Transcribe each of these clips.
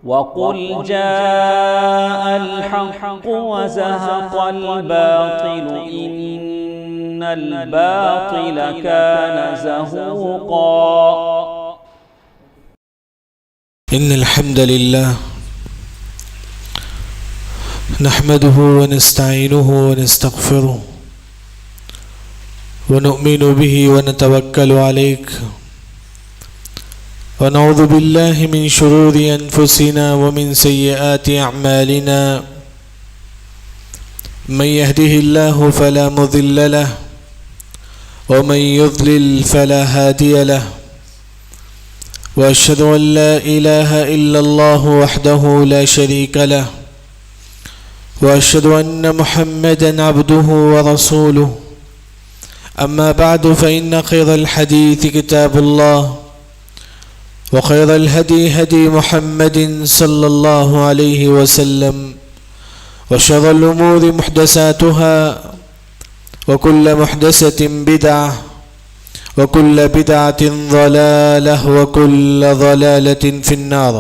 وقل جاء الحق وزهق الباطل إن الباطل كان زهوقا. إن الحمد لله نحمده ونستعينه ونستغفره ونؤمن به ونتوكل عليه ونعوذ بالله من شرور أنفسنا ومن سيئات أعمالنا. من يهده الله فلا مضل له ومن يضلل فلا هادي له، وأشهد أن لا إله إلا الله وحده لا شريك له، وأشهد أن محمدا عبده ورسوله. أما بعد، فإن خير الحديث كتاب الله، وخير الهدي هدي محمد صلى الله عليه وسلم، وشر الأمور محدثاتها، وكل محدثة بدعة، وكل بدعة ضلالة، وكل ضلالة في النار.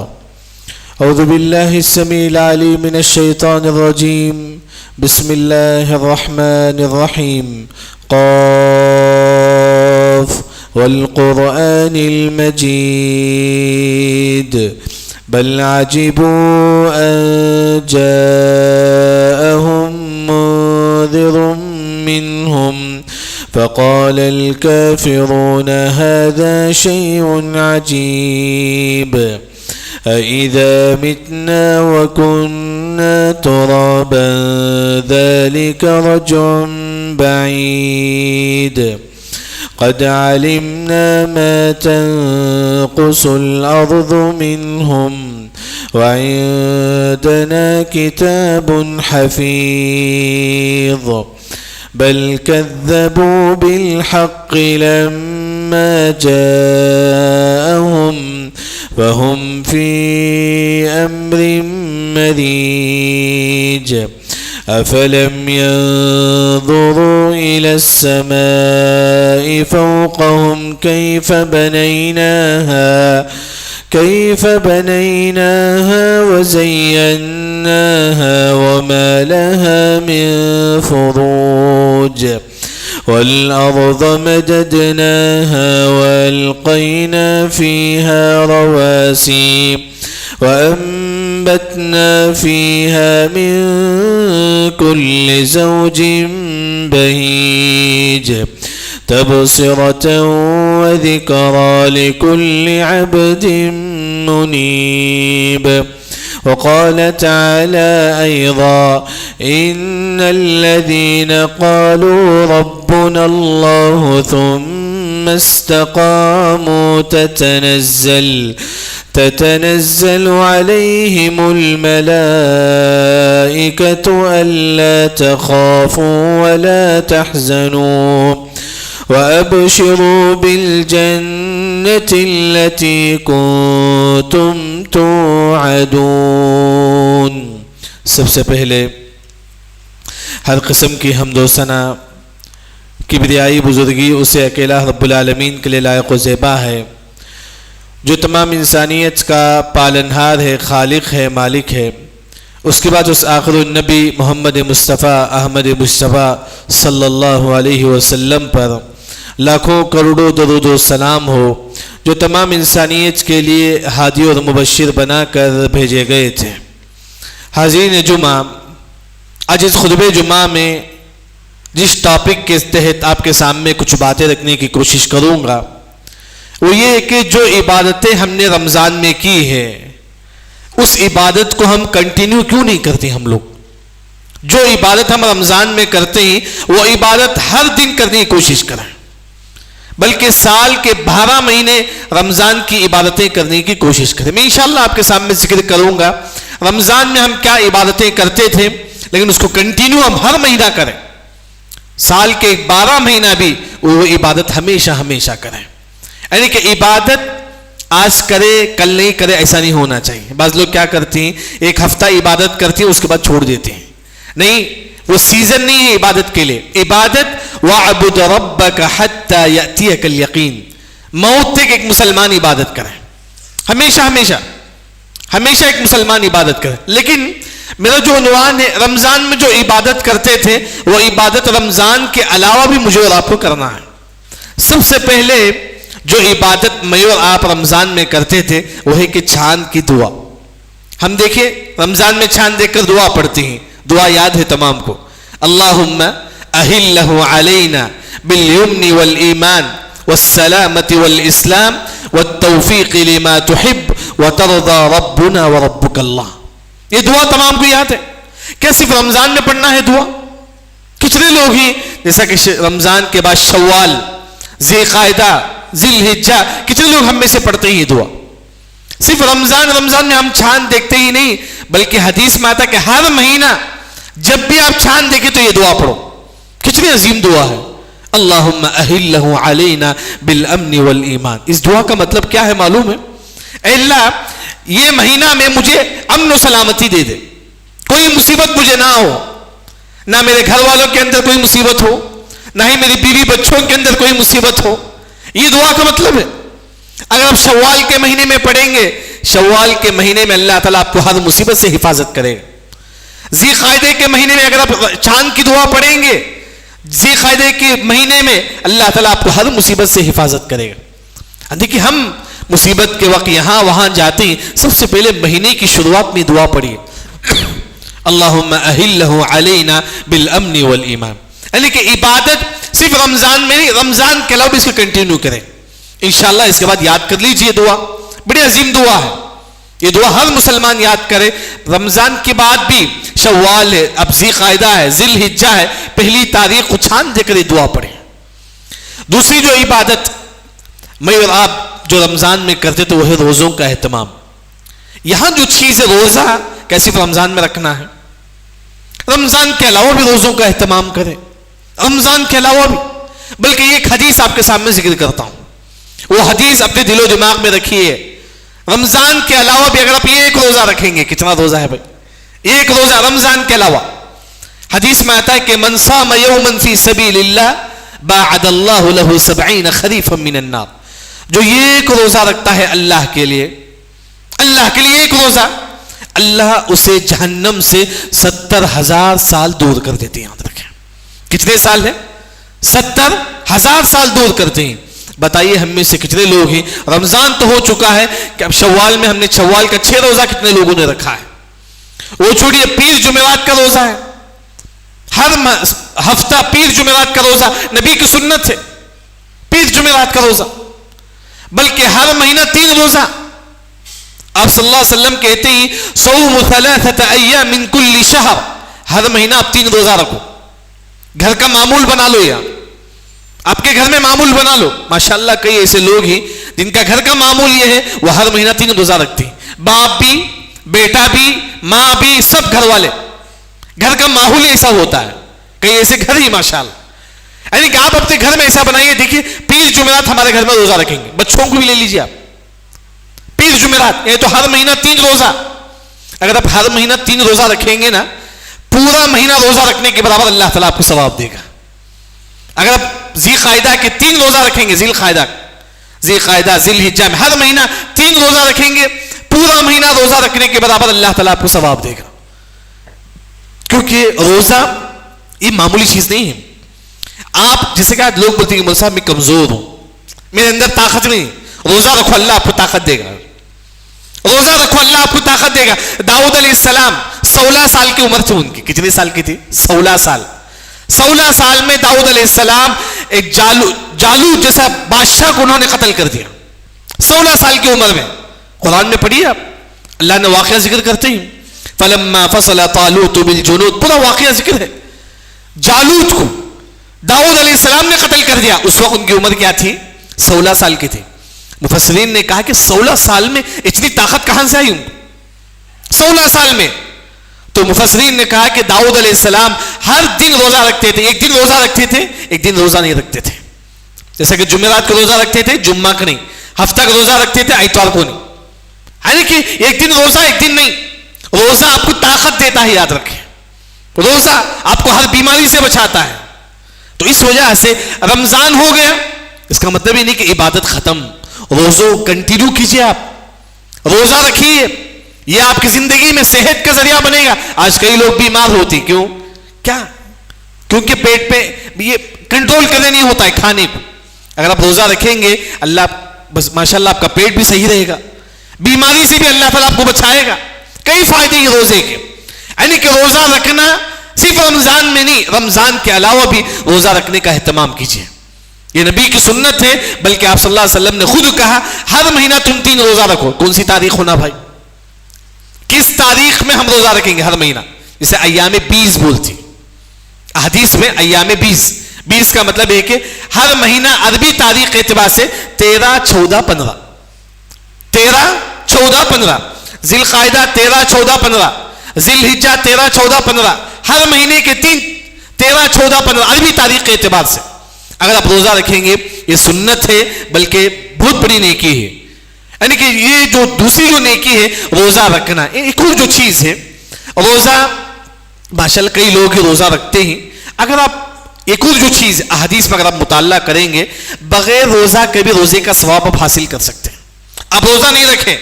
أعوذ بالله السميع العليم من الشيطان الرجيم. بسم الله الرحمن الرحيم. قاف والقرآن المجيد بل عجبوا أن جاءهم منذر منهم فقال الكافرون هذا شيء عجيب أإذا متنا وكنا ترابا ذلك رجع بعيد قد علمنا ما تنقص الأرض منهم وعندنا كتاب حفيظ بل كذبوا بالحق لما جاءهم فهم في أمر مريج أفلم ينظروا إلى السماء فوقهم كيف بنيناها وزيناها وما لها من فروج والأرض مددناها وألقينا فيها رواسي وأنبتنا فيها من كل زوج بهيج تبصرة وذكرى لكل عبد منيب. وقال تعالى أيضا إن الذين قالوا ربنا الله ثم استقاموا تتنزل عليهم الملائكة ألا تخافوا ولا تحزنوا وأبشروا بالجنة التي كنتم توعدون. سب سے پہلے ہر قسم کی حمد و ثنا کبریائی بزرگی اسے اکیلا رب العالمین کے لیے لائق و زیبا ہے، جو تمام انسانیت کا پالنہار ہے، خالق ہے، مالک ہے۔ اس کے بعد اس آخر النبی محمد مصطفیٰ احمد مصطفیٰ صلی اللہ علیہ وسلم پر لاکھوں کروڑوں درود و سلام ہو، جو تمام انسانیت کے لیے ہادی اور مبشر بنا کر بھیجے گئے تھے۔ حاضرین جمعہ، آج اس خطبہ جمعہ میں جس ٹاپک کے تحت آپ کے سامنے کچھ باتیں رکھنے کی کوشش کروں گا وہ یہ کہ جو عبادتیں ہم نے رمضان میں کی ہے اس عبادت کو ہم کنٹینیو کیوں نہیں کرتے؟ ہم لوگ جو عبادت ہم رمضان میں کرتے ہیں وہ عبادت ہر دن کرنے کی کوشش کریں، بلکہ سال کے 12 مہینے رمضان کی عبادتیں کرنے کی کوشش کریں۔ میں انشاءاللہ آپ کے سامنے ذکر کروں گا رمضان میں ہم کیا عبادتیں کرتے تھے، لیکن اس کو کنٹینیو ہم ہر مہینہ کریں، سال کے 12 مہینہ بھی وہ عبادت ہمیشہ ہمیشہ کریں۔ یعنی کہ عبادت آج کرے کل نہیں کرے ایسا نہیں ہونا چاہیے۔ بعض لوگ کیا کرتے ہیں، ایک ہفتہ عبادت کرتے ہیں اس کے بعد چھوڑ دیتے ہیں، نہیں، وہ سیزن نہیں ہے عبادت کے لیے۔ عبادت وَاعْبُدْ رَبَّكَ حَتَّى يَأْتِيَكَ الْيَقِينُ، موت تک ایک مسلمان عبادت کرے، ہمیشہ ہمیشہ ہمیشہ ایک مسلمان عبادت کرے. لیکن میرا جو عنوان ہے رمضان میں جو عبادت کرتے تھے وہ عبادت رمضان کے علاوہ بھی مجھے اور آپ کو کرنا ہے. سب سے پہلے جو عبادت میں اور آپ رمضان میں کرتے تھے وہ ہے کہ چاند کی دعا. ہم دیکھیں رمضان میں چاند دیکھ کر دعا پڑھتے ہیں. دعا یاد ہے تمام کو. اللہم اہلہ علینا بالیمن والایمان والسلامة والاسلام والتوفیق لما تحب وترضى ربنا وربک اللہ. یہ دعا تمام کو یاد ہے. کیا صرف رمضان میں پڑھنا ہے دعا؟ کتنے لوگ ہی جیسا کہ رمضان کے بعد شوال، ذی القعدہ، ذی الحجہ، کتنے لوگ ہم میں سے پڑھتے ہی دعا. صرف رمضان میں ہم چاند دیکھتے ہی نہیں بلکہ حدیث میں آتا کہ ہر مہینہ جب بھی آپ چاند دیکھیں تو یہ دعا پڑھو. کتنی عظیم دعا ہے. اللہم اہلہ علینا بالامن والایمان. اس دعا کا مطلب کیا ہے معلوم ہے؟ اے اللہ یہ مہینہ میں مجھے امن و سلامتی دے دے، کوئی مصیبت مجھے نہ ہو، نہ میرے گھر والوں کے اندر کوئی مصیبت ہو، نہ ہی میری بیوی بچوں کے اندر کوئی مصیبت ہو. یہ دعا کا مطلب ہے. اگر آپ شوال کے مہینے میں پڑھیں گے، شوال کے مہینے میں اللہ تعالیٰ آپ کو ہر مصیبت سے حفاظت کرے گا. ذی القعدہ کے مہینے میں اگر آپ چاند کی دعا پڑھیں گے، ذی القعدہ کے مہینے میں اللہ تعالیٰ آپ کو ہر مصیبت سے حفاظت کرے گا. دیکھیے ہم مصیبت کے وقت یہاں وہاں جاتے ہیں، سب سے پہلے مہینے کی شروعات میں دعا پڑھیے اللہم اہلہ علینا بالامن والایمان. یعنی کہ عبادت صرف رمضان میں نہیں، رمضان کے علاوہ بھی اس کو کنٹینیو کریں. انشاءاللہ اس کے بعد یاد کر لیجئے دعا، بڑی عظیم دعا ہے. یہ دعا ہر مسلمان یاد کرے. رمضان کے بعد بھی شوال ہے، اب ذی القعدہ ہے، ذی الحجہ ہے، پہلی تاریخ کو چاند دے کر یہ دعا پڑھیں. دوسری جو عبادت میں اور آپ جو رمضان میں کرتے تو وہ ہے روزوں کا اہتمام. یہاں جو چیز ہے روزہ کیسے رمضان میں رکھنا ہے، رمضان کے علاوہ بھی روزوں کا اہتمام کریں. رمضان کے علاوہ بھی، بلکہ یہ ایک حدیث آپ کے سامنے ذکر کرتا ہوں، وہ حدیث اپنے دل و دماغ میں رکھیے. رمضان کے علاوہ بھی اگر آپ یہ ایک روزہ رکھیں گے، کتنا روزہ ہے بھائی؟ ایک روزہ رمضان کے علاوہ. حدیث میں آتا ہے کہ من صام یوما فی سبیل اللہ باعد اللہ لہ 70 خریفا من النار. جو ایک روزہ رکھتا ہے اللہ کے لیے ایک روزہ، اللہ اسے جہنم سے 70,000 سال دور کر دیتے ہیں. یاد رکھیں کتنے سال ہیں؟ 70,000 سال دور کرتے ہیں. بتائیے ہم میں سے کتنے لوگ ہیں، رمضان تو ہو چکا ہے کہ اب شوال میں ہم نے شوال کا 6 روزہ کتنے لوگوں نے رکھا ہے. وہ چھوڑیے پیر جمعرات کا روزہ ہے، ہر ہفتہ پیر جمعرات کا روزہ نبی کی سنت ہے. پیر جمعرات کا روزہ، بلکہ ہر مہینہ 3 روزہ. آپ صلی اللہ علیہ وسلم کہتے ہیں صوم 3 ایام من کل شہر. ہر مہینہ آپ 3 روزہ رکھو. گھر کا معمول بنا لو، یا آپ کے گھر میں معمول بنا لو. ماشاءاللہ کئی ایسے لوگ ہیں جن کا گھر کا معمول یہ ہے وہ ہر مہینہ 3 روزہ رکھتے ہیں. باپ بھی، بیٹا بھی، ماں بھی، سب گھر والے. گھر کا ماحول ایسا ہوتا ہے. کئی ایسے گھر ہی ماشاءاللہ، یعنی کہ آپ اپنے گھر میں ایسا بنائیے. دیکھیے پیر جمعرات ہمارے گھر میں روزہ رکھیں گے، بچوں کو بھی لے لیجیے آپ. پیر جمعرات یہ تو ہر مہینہ 3 روزہ. اگر آپ ہر مہینہ 3 روزہ رکھیں گے نا، پورا مہینہ روزہ رکھنے کے برابر اللہ تعالیٰ آپ کو ثواب دے گا. اگر آپ ذی القعدہ کے 3 روزہ رکھیں گے، ذی القعدہ، ذی الحجہ میں ہر مہینہ 3 روزہ رکھیں گے، پورا مہینہ روزہ رکھنے کے برابر اللہ تعالیٰ آپ کو ثواب دے گا. کیونکہ روزہ یہ معمولی چیز نہیں ہے. آپ جیسے کہ لوگ بولتے ہیں کہ مول صاحب میں کمزور ہوں، میرے اندر طاقت نہیں. روزہ رکھو اللہ آپ کو طاقت دے گا. روزہ رکھو اللہ آپ کو طاقت دے گا. داؤد علیہ السلام 16 سال کی عمر تھی ان کی. کتنے سال کی تھی؟ 16 سال. 16 سال میں داؤد علیہ السلام ایک جالوت جیسا بادشاہ کو انہوں نے قتل کر دیا. 16 سال کی عمر میں. قرآن میں پڑھیے آپ، اللہ نے واقعہ ذکر کرتے ہیں فلما فصل طالوت بالجنود، پورا واقعہ ذکر ہے. جالوت کو داؤد علیہ السلام نے قتل کر دیا. اس وقت ان کی عمر کیا تھی؟ 16 سال کی تھی. مفسرین نے کہا کہ 16 سال میں اتنی طاقت کہاں سے آئی ان کو؟ 16 سال میں. تو مفسرین نے کہا کہ داؤد علیہ السلام ہر دن روزہ رکھتے تھے. ایک دن روزہ رکھتے تھے، ایک دن روزہ نہیں رکھتے تھے. جیسا کہ جمعرات کو روزہ رکھتے تھے، جمعہ کا نہیں. ہفتہ کا روزہ رکھتے تھے، اتوار کو نہیں. یعنی کہ ایک دن روزہ ایک دن نہیں. روزہ آپ کو طاقت دیتا ہے، یاد رکھیں. روزہ آپ کو ہر بیماری سے بچاتا ہے. تو اس وجہ سے رمضان ہو گیا، اس کا مطلب یہ نہیں کہ عبادت ختم. روزوں کنٹینیو کیجئے، آپ روزہ رکھیے. یہ آپ کی زندگی میں صحت کا ذریعہ بنے گا. آج کئی لوگ بیمار ہوتے کیوں؟ کیا؟ کیونکہ پیٹ پہ یہ کنٹرول کرنے نہیں ہوتا ہے کھانے کو. اگر آپ روزہ رکھیں گے اللہ بس ماشاءاللہ آپ کا پیٹ بھی صحیح رہے گا, بیماری سے بھی اللہ تعالیٰ آپ کو بچائے گا. کئی فائدے ہیں روزے کے, یعنی کہ روزہ رکھنا صرف رمضان میں نہیں, رمضان کے علاوہ بھی روزہ رکھنے کا اہتمام کیجیے. یہ نبی کی سنت ہے, بلکہ آپ صلی اللہ علیہ وسلم نے خود کہا ہر مہینہ تم 3 روزہ رکھو. کون سی تاریخ ہونا بھائی؟ کس تاریخ میں ہم روزہ رکھیں گے ہر مہینہ؟ جسے ایام 20 بولتی حدیث میں. ایام 20 کا مطلب ہے کہ ہر مہینہ عربی تاریخ کے اعتبار سے 13, 14, 15, 13, 14, 15, ذی القعدہ 13, 14, 15, ذی الحجہ 13, 14, 15, ہر مہینے کے 13, 14, 15 عربی تاریخ کے اعتبار سے اگر آپ روزہ رکھیں گے یہ سنت ہے, بلکہ بہت بڑی نیکی ہے. یعنی کہ یہ جو دوسری جو نیکی ہے روزہ رکھنا, ایک اور جو چیز ہے روزہ, ماشاءاللہ کئی لوگ روزہ رکھتے ہیں. اگر آپ ایک اور جو چیز احادیث میں اگر آپ مطالعہ کریں گے, بغیر روزہ کے بھی روزے کا ثواب آپ حاصل کر سکتے ہیں. آپ روزہ نہیں رکھیں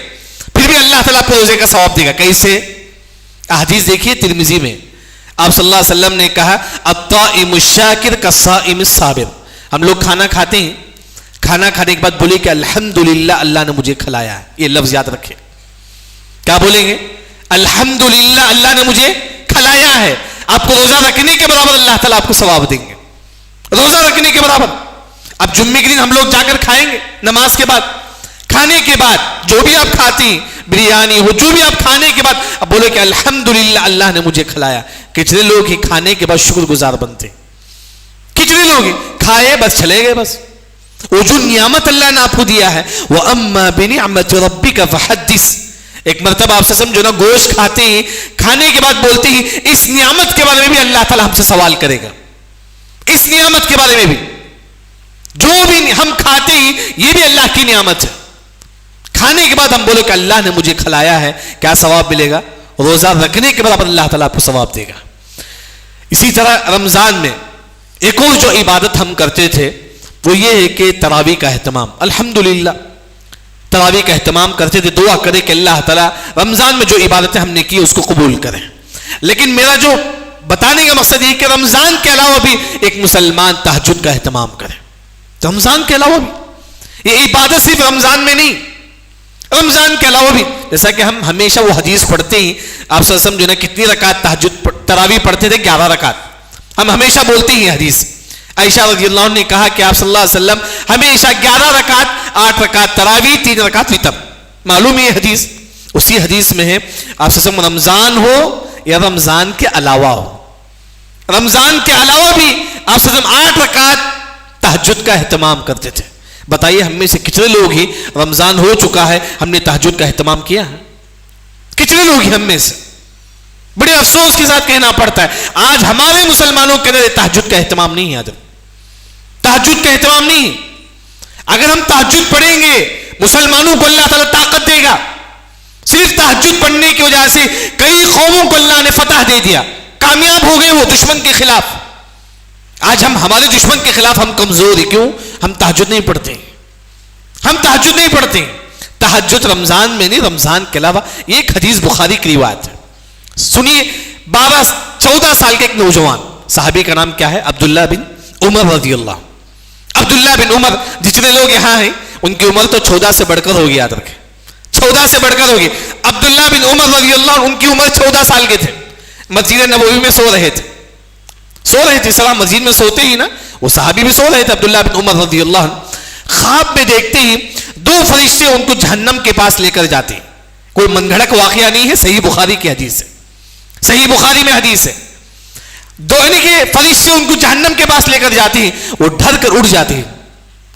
پھر بھی اللہ تعالیٰ آپ کو روزے کا ثواب دے گا. کیسے؟ احادیث دیکھیے ترمذی میں آپ صلی اللہ علیہ وسلم نے کہا الطائم الشاکر کالصائم الصابر. ہم لوگ کھانا کھاتے ہیں, کھانا کھانے کے بعد بولے کہ الحمدللہ اللہ نے مجھے کھلایا ہے. یہ لفظ یاد رکھیں. کیا بولیں گے؟ الحمدللہ اللہ نے مجھے کھلایا ہے. آپ کو روزہ رکھنے کے برابر اللہ تعالیٰ آپ کو ثواب دیں گے, روزہ رکھنے کے برابر. اب جمعے کے دن ہم لوگ جا کر کھائیں گے نماز کے بعد, کھانے کے بعد جو بھی آپ کھاتے ہیں, بریانی ہو, جو بھی آپ کھانے کے بعد اب بولے کہ الحمدللہ اللہ نے مجھے کھلایا. کتنے لوگ ہی کھانے کے بعد شکر گزار بنتے, کتنے لوگ ہی کھائے بس چلے گئے. بس وہ جو نعمت اللہ نے آپ کو دیا ہے, وَأَمَّا بِنِعْمَةِ رَبِّكَ فَحَدِّثْ. ایک مرتبہ آپ سے سمجھو نا, گوشت کھاتے ہیں, کھانے کے بعد بولتے ہیں اس نعمت کے بارے میں بھی اللہ تعالیٰ ہم سے سوال کرے گا. اس نعمت کے بارے میں بھی, جو بھی ہم کھاتے ہیں یہ بھی اللہ کی نعمت ہے. کھانے کے بعد ہم بولے کہ اللہ نے مجھے کھلایا ہے, کیا ثواب ملے گا؟ روزہ رکھنے کے برابر اللہ تعالیٰ آپ کو ثواب دے گا. اسی طرح رمضان میں ایک اور جو عبادت ہم کرتے تھے وہ یہ ہے کہ تراویح کا اہتمام. الحمدللہ تراویح کا اہتمام کرتے تھے. دعا کرے کہ اللہ تعالیٰ رمضان میں جو عبادتیں ہم نے کی اس کو قبول کریں. لیکن میرا جو بتانے کا مقصد یہ کہ رمضان کے علاوہ بھی ایک مسلمان تہجد کا اہتمام کرے. رمضان کے علاوہ بھی یہ عبادت صرف رمضان میں نہیں, رمضان کے علاوہ بھی. جیسا کہ ہم ہمیشہ وہ حدیث پڑھتے ہیں, آپ صلی اللہ علیہ وسلم جو نا کتنی رکعت تہجد تراویح پڑھتے تھے؟ 11 رکعت. ہم ہمیشہ بولتے ہیں حدیث. عائشہ رضی اللہ عنہ نے کہا کہ آپ صلی اللہ علیہ وسلم ہمیشہ 11 رکعت, 8 رکعت تراویح, 3 رکعت وتر. معلوم ہے یہ حدیث. اسی حدیث میں ہے آپ صلی اللہ علیہ وسلم رمضان ہو یا رمضان کے علاوہ ہو, رمضان کے علاوہ بھی آپ صلی اللہ علیہ وسلم 8 رکعت تہجد کا اہتمام کرتے تھے. بتائیے ہم میں سے کتنے لوگ ہی رمضان ہو چکا ہے ہم نے تہجد کا اہتمام کیا ہے؟ کتنے لوگ ہی ہم میں سے؟ بڑے افسوس کے ساتھ کہنا پڑتا ہے آج ہمارے مسلمانوں کے اندر تہجد کا اہتمام نہیں ہے. آج تہجد کا اہتمام نہیں. اگر ہم تہجد پڑھیں گے مسلمانوں کو اللہ تعالیٰ طاقت دے گا. صرف تہجد پڑھنے کی وجہ سے کئی قوموں کو اللہ نے فتح دے دیا, کامیاب ہو گئے وہ دشمن کے خلاف. آج ہم ہمارے دشمن کے خلاف ہم کمزور ہیں. کیوں؟ ہم تہجد نہیں پڑھتے, ہم تہجد نہیں پڑھتے. تہجد رمضان میں نہیں, رمضان کے علاوہ. یہ ایک حدیث بخاری کی روایت ہے. سنیے, 14 سال کے ایک نوجوان صحابی کا نام کیا ہے؟ عبداللہ بن عمر رضی اللہ. عبداللہ بن عمر, جتنے لوگ یہاں ہیں ان کی عمر تو 14 سے بڑھ کر ہوگی. یاد رکھیں 14 سے بڑھ کر ہوگی. عبداللہ بن عمر رضی اللہ عنہ ان کی عمر 14 سال کے تھے. مسجد نبوی میں سو رہے تھے. سلام مسجد میں سوتے ہی نا, وہ صحابی بھی سو رہے تھے عبداللہ بن عمر رضی اللہ عنہ. خواب میں دیکھتے ہی 2 فرشتے ان کو جہنم کے پاس لے کر جاتے ہیں. کوئی من گھڑت واقعہ نہیں ہے, صحیح بخاری کی حدیث ہے, صحیح بخاری میں حدیث ہے. یعنی کہ فرشتے ان کو جہنم کے پاس لے کر جاتے ہیں, وہ ڈر کر اڑ جاتے ہیں.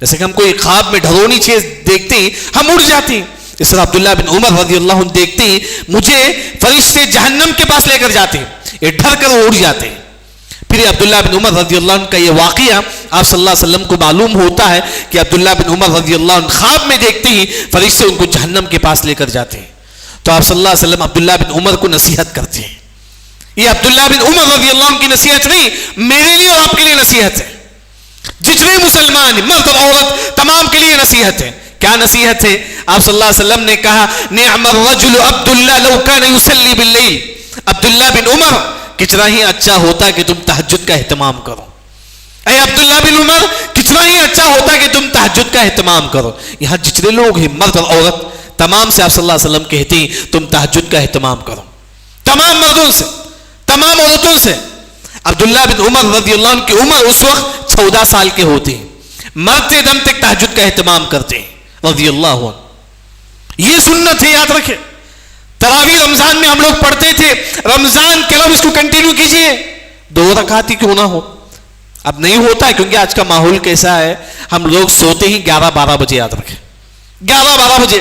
جیسے کہ ہم کوئی خواب میں ڈرونی چیز دیکھتے ہیں ہم اڑ جاتے ہیں. اس طرح عبداللہ بن عمر رضی اللہ عنہ دیکھتے ہیں مجھے فرشتے جہنم کے پاس لے کر جاتے ہیں, یہ ڈر کر وہ اڑ جاتے ہیں. پھر عبداللہ بن عمر رضی اللہ عنہ کا یہ واقعہ آپ صلی اللہ علیہ وسلم کو معلوم ہوتا ہے کہ عبداللہ بن عمر رضی اللہ عنہ خواب میں دیکھتے ہی فرشتے ان کو جہنم کے پاس لے کر جاتے ہیں. تو آپ صلی اللہ علیہ وسلم عبداللہ بن عمر کو نصیحت کرتے ہیں. یہ عبداللہ بن عمر رضی اللہ عنہ کی نصیحت نہیں, میرے لیے اور آپ کے لیے نصیحت ہے. جتنے مسلمان مرد اور عورت تمام کے لیے نصیحت ہے. کیا نصیحت ہے؟ آپ صلی اللہ علیہ وسلم نے کہا نعم الرجل عبداللہ لو کان یصلی باللیل، عبداللہ بن عمر کتنا ہی اچھا ہوتا کہ تم تہجد کا اہتمام کرو. اے عبداللہ بن عمر کتنا ہی اچھا ہوتا کہ تم تہجد کا اہتمام کرو. یہاں جتنے لوگ ہیں مرد اور عورت تمام سے آپ صلی اللہ علیہ وسلم کہتے ہیں تم تہجد کا اہتمام کرو. تمام مردوں سے تمام عورتوں سے. عبداللہ بن عمر رضی اللہ عنہ کی عمر اس وقت 14 سال کے ہوتے ہیں، مرتے دم تک تہجد کا اہتمام کرتے ہیں رضی اللہ عنہ. یہ سنت ہے، یاد رکھیں. تراویح رمضان میں ہم لوگ پڑھتے تھے، رمضان کے لوگ اس کو کنٹینیو کیجئے، 2 رکعت ہی کیوں نہ ہو. اب نہیں ہوتا ہے کیونکہ آج کا ماحول کیسا ہے، ہم لوگ سوتے ہی 11-12 بجے. یاد رکھیں 11-12 بجے.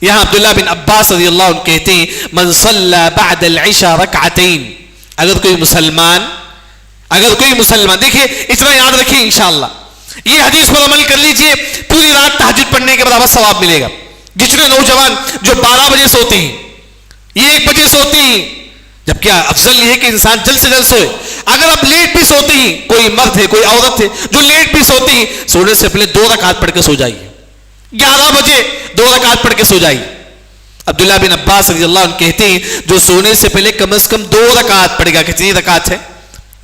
یہاں عبداللہ بن عباس رضی اللہ عنہ کہتے ہیں من صلی بعد العشاء رکعتین، اگر کوئی مسلمان دیکھیں اتنا یاد رکھیں انشاءاللہ یہ حدیث پر عمل کر لیجئے، پوری رات تہجد پڑھنے کے برابر ثواب ملے گا. جتنے نوجوان جو 12 بجے سوتے ہیں، یہ 1 بجے سوتے ہیں، جبکہ افضل یہ ہے کہ انسان جلد سے جلد سوئے. اگر آپ لیٹ بھی سوتے ہیں، کوئی مرد ہے کوئی عورت ہے جو لیٹ بھی سوتے ہیں، سونے سے پہلے 2 رکعت پڑھ کے سو جائیے. 11 بجے 2 رکعت پڑھ کے سو جائیے. عبداللہ بن عباس رضی اللہ عنہ کہتے ہیں جو سونے سے پہلے کم از کم 2 رکعت پڑھے گا. کتنی رکعت ہے؟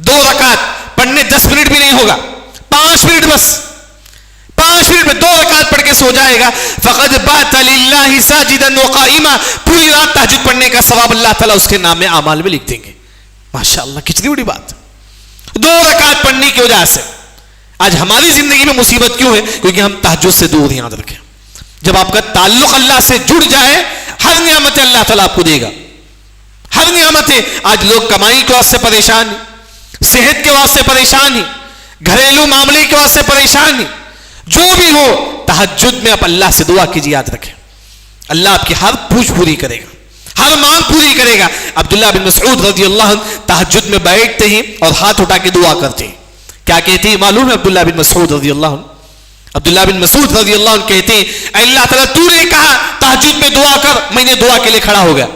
2 رکعت پڑھنے 10 منٹ بھی نہیں ہوگا، 5 منٹ بس. 5 منٹ میں 2 رکعت پڑھ کے سو جائے گا. فقد بات للہ ساجدا وقائما، پوری رات تہجد پڑھنے کا ثواب اللہ تعالیٰ اس کے نام میں اعمال میں لکھ دیں گے. ماشاءاللہ کتنی بڑی بات. 2 رکعت پڑھنے کی وجہ سے آج ہماری زندگی میں مصیبت کیوں ہے؟ کیونکہ ہم تہجد سے دور ہیں. یاد رکھیں جب آپ کا تعلق اللہ سے جڑ جائے، ہر نعمت اللہ تعالیٰ آپ کو دے گا، ہر نعمت. آج لوگ کمائی کے واسطے پریشان ہیں، صحت کے واسطے پریشان ہیں، گھریلو معاملے کے واسطے پریشان ہیں. جو بھی ہو تہجد میں آپ اللہ سے دعا کیجیے. یاد رکھیں اللہ آپ کی ہر پوچھ پوری کرے گا، ہر مانگ پوری کرے گا. عبداللہ بن مسعود رضی اللہ عنہ تہجد میں بیٹھتے ہیں اور ہاتھ اٹھا کے دعا کرتے ہیں. کیا کہتے ہیں معلوم ہے؟ عبداللہ بن مسعود رضی اللہ عنہ کہتے ہیں اے اللہ تعالیٰ تو نے کہا تہجد میں دعا کر، میں نے دعا کے لیے کھڑا ہو گیا.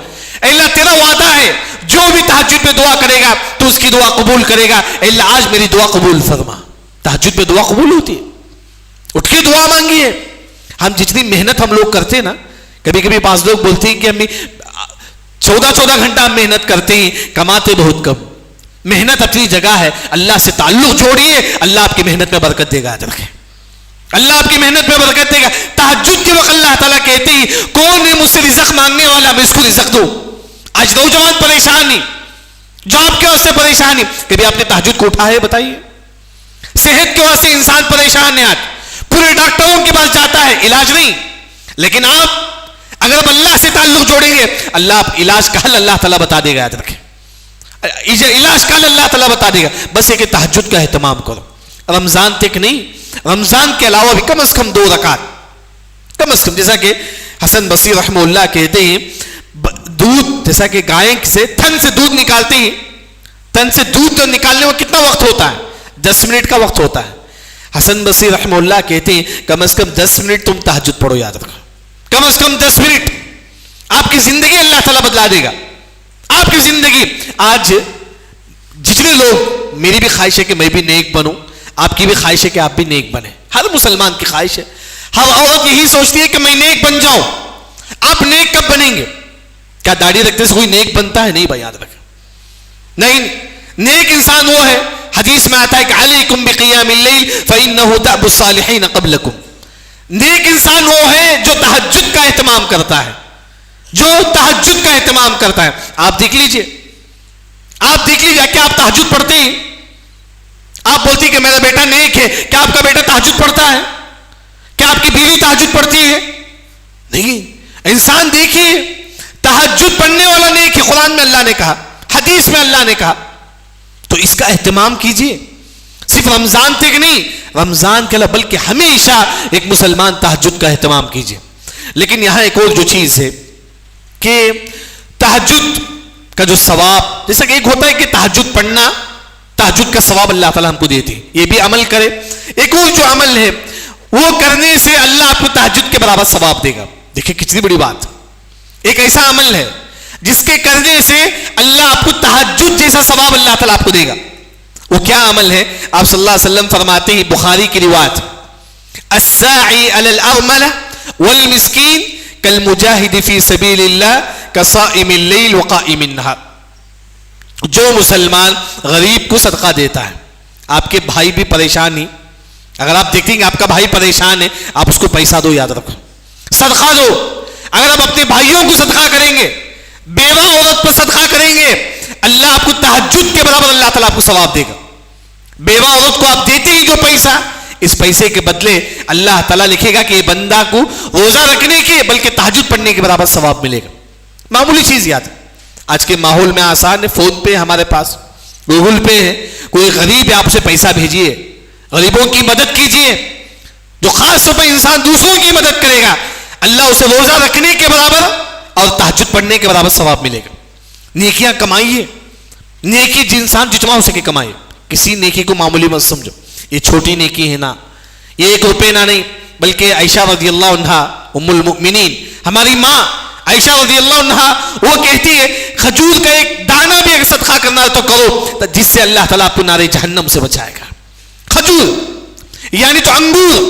اے اللہ تیرا وعدہ ہے جو بھی تہجد میں دعا کرے گا تو اس کی دعا قبول کرے گا. اے اللہ آج میری دعا قبول فرما. تہجد میں دعا قبول ہوتی ہے، اٹھ کے دعا مانگیے. ہم جتنی محنت ہم لوگ کرتے ہیں نا، کبھی کبھی بعض لوگ بولتے ہیں کہ ہم 14 گھنٹہ ہم محنت کرتے ہیں، کماتے بہت کم. محنت اپنی جگہ ہے، اللہ سے تعلق جوڑیے، اللہ آپ کی محنت میں برکت دے گا. یاد رکھیں اللہ آپ کی محنت میں برکت دے گا. تہجد کے وقت اللہ تعالیٰ کہتے ہیں کون ہے مجھ سے رزق مانگنے والا، میں اس کو رزق دوں. آج نوجوان پریشان نہیں، جاب کے واسطے پریشان نہیں. کبھی آپ نے تہجد کو اٹھا ہے؟ بتائیے. صحت کے واسطے انسان پریشان ہے، آج پورے ڈاکٹروں کے پاس جاتا ہے، علاج نہیں. لیکن آپ اگر آپ اللہ سے تعلق جوڑیں گے، اللہ آپ علاج کا حل اللہ تعالیٰ بتا دے گا. یاد رکھیں علاج کا حل اللہ تعالیٰ بتا دے گا. بس یہ کہ تہجد کا اہتمام کرو. رمضان تک نہیں، رمضان کے علاوہ بھی کم از کم 2 رکعت، کم از کم. جیسا کہ حسن بصری رحمہ اللہ کہتے ہیں دودھ، جیسا کہ گائے سے تھن سے دودھ نکالتے ہیں، تن سے دودھ نکالنے میں کتنا وقت ہوتا ہے؟ 10 منٹ کا وقت ہوتا ہے. حسن بصری رحمہ اللہ کہتے ہیں کم از کم 10 منٹ تم تہجد پڑھو. یاد رکھو کم از کم 10 منٹ. آپ کی زندگی اللہ تعالیٰ بدلا دے گا، آپ کی زندگی. آج جتنے لوگ، میری بھی خواہش ہے کہ میں بھی نیک بنوں، آپ کی بھی خواہش ہے کہ آپ بھی نیک بنیں. ہر مسلمان کی خواہش ہے، ہر عورت یہی سوچتی ہے کہ میں نیک بن جاؤں. آپ نیک کب بنیں گے؟ کیا داڑھی رکھتے سے کوئی نیک بنتا ہے؟ نہیں بھائی، یاد رکھیں نہیں. نیک انسان وہ ہے، حدیث میں آتا ہے کہ علیکم بقیام اللیل فإنہ دأب الصالحین قبلکم. نیک انسان وہ ہے جو تہجد کا اہتمام کرتا ہے، جو تہجد کا اہتمام کرتا ہے. آپ دیکھ لیجئے کیا آپ تہجد پڑھتے ہیں؟ آپ بولتی کہ میرا بیٹا نیک ہے، کیا آپ کا بیٹا تہجد پڑھتا ہے؟ کیا آپ کی بیوی تہجد پڑھتی ہے؟ نہیں. انسان دیکھیے تہجد پڑھنے والا نیک ہے، قرآن میں اللہ نے کہا، حدیث میں اللہ نے کہا. تو اس کا اہتمام کیجئے. صرف رمضان تک نہیں، رمضان کے علاوہ بلکہ ہمیشہ ایک مسلمان تہجد کا اہتمام کیجئے. لیکن یہاں ایک اور جو چیز ہے کہ تہجد کا جو ثواب، جیسا کہ ایک ہوتا ہے کہ تہجد پڑھنا، تہجد کا ثواب اللہ تعالیٰ ہم کو دیتے ہیں، یہ بھی عمل کرے. ایک اور جو عمل ہے وہ کرنے سے اللہ آپ کو تہجد کے برابر ثواب دے گا. دیکھیں کتنی بڑی بات. ایک ایسا عمل ہے جس کے کرنے سے اللہ آپ کو تہجد جیسا ثواب اللہ تعالیٰ آپ کو دے گا. وہ کیا عمل ہے؟ آپ صلی اللہ علیہ وسلم فرماتے ہیں، بخاری کی روایت، الساعی علی الارملہ والمسکین کالمجاہد فی سبیل اللہ کصائم اللیل وقائم النہار. جو مسلمان غریب کو صدقہ دیتا ہے, آپ کے بھائی بھی پریشان ہی, اگر آپ دیکھیں گے آپ کا بھائی پریشان ہے, آپ اس کو پیسہ دو, یاد رکھو صدقہ دو. اگر آپ اپنے بھائیوں کو صدقہ کریں گے, بیوہ عورت پر صدقہ کریں گے, اللہ آپ کو تہجد کے برابر اللہ تعالیٰ آپ کو ثواب دے گا. بیوہ عورت کو آپ دیتے ہی جو پیسہ, اس پیسے کے بدلے اللہ تعالیٰ لکھے گا کہ یہ بندہ کو روزہ رکھنے کے بلکہ تہجد پڑھنے کے برابر ثواب ملے گا. معمولی چیز یاد ہے, آج کے ماحول میں آسان ہے, فون پے ہمارے پاس, گوگل پے ہے, کوئی غریب ہے آپ اسے پیسہ بھیجیے, غریبوں کی مدد کیجیے. جو خاص طور پر انسان دوسروں کی مدد کرے گا, اللہ اسے روزہ رکھنے کے برابر اور تہجد پڑھنے کے برابر ثواب ملے گا. نیکیاں کمائیے, نیکی انسان جتنا ہو سکے کمائے, کسی نیکی کو معمولی مت سمجھو, یہ چھوٹی نیکی ہے نا, یہ 1 روپے نہ نہیں, بلکہ عائشہ رضی اللہ عنہا ام المؤمنین ہماری ماں عائشہ رضی اللہ عنہا وہ کہتی ہے کھجور کا ایک دانہ بھی اگر صدقہ کرنا ہے تو کرو, جس سے اللہ تعالیٰ آپ کو نار جہنم سے بچائے گا. کھجور یعنی تو انگور,